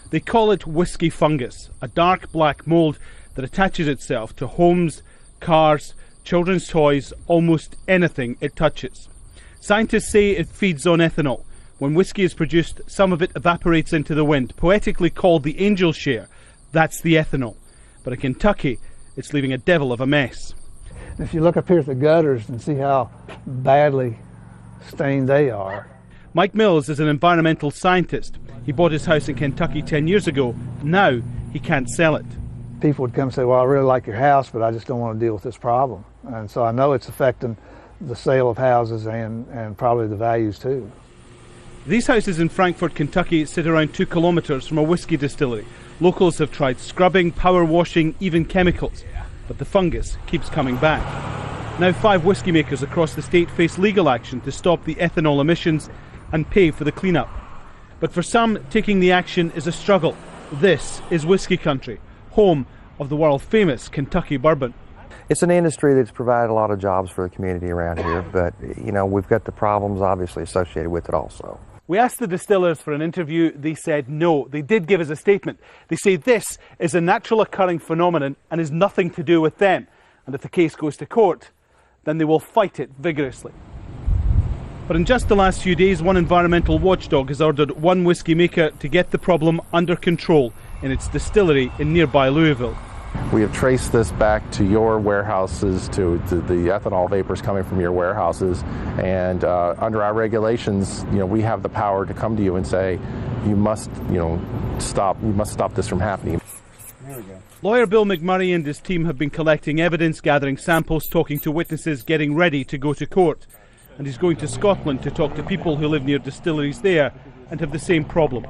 They call it whisky fungus, a dark black mould that attaches itself to homes, cars, children's toys, almost anything it touches. Scientists say it feeds on ethanol. When whisky is produced, some of it evaporates into the wind, poetically called the angel share. That's the ethanol. But in Kentucky, it's leaving a devil of a mess. If you look up here at the gutters and see how badly stained they are. Mike Mills is an environmental scientist. He bought his house in Kentucky 10 years ago. Now he can't sell it. People would come and say, well, I really like your house, but I just don't want to deal with this problem. And so I know it's affecting the sale of houses and probably the values too. These houses in Frankfort, Kentucky sit around 2 kilometres from a whisky distillery. Locals have tried scrubbing, power washing, even chemicals. But the fungus keeps coming back. Now 5 whisky makers across the state face legal action to stop the ethanol emissions and pay for the cleanup. But for some, taking the action is a struggle. This is whisky country, home of the world-famous Kentucky bourbon. It's an industry that's provided a lot of jobs for the community around here, but, you know, we've got the problems obviously associated with it also. We asked the distillers for an interview. They said no. They did give us a statement. They say this is a natural occurring phenomenon and is nothing to do with them. And if the case goes to court, then they will fight it vigorously. But in just the last few days, one environmental watchdog has ordered one whisky maker to get the problem under control in its distillery in nearby Louisville. We have traced this back to your warehouses, to the ethanol vapors coming from your warehouses, and under our regulations, you know, we have the power to come to you and say, you must, stop this from happening. There we go. Lawyer Bill McMurray and his team have been collecting evidence, gathering samples, talking to witnesses, getting ready to go to court. And he's going to Scotland to talk to people who live near distilleries there and have the same problem.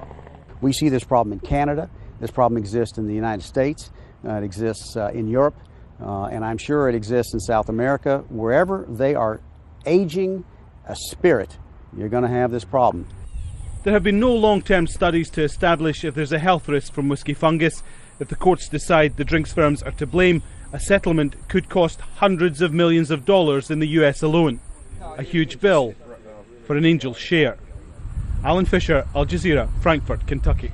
We see this problem in Canada. This problem exists in the United States. It exists in Europe, and I'm sure it exists in South America. Wherever they are aging a spirit, you're going to have this problem. There have been no long-term studies to establish if there's a health risk from whisky fungus. If the courts decide the drinks firms are to blame, a settlement could cost hundreds of millions of dollars in the US alone. A huge bill for an angel share. Alan Fisher, Al Jazeera, Frankfort, Kentucky.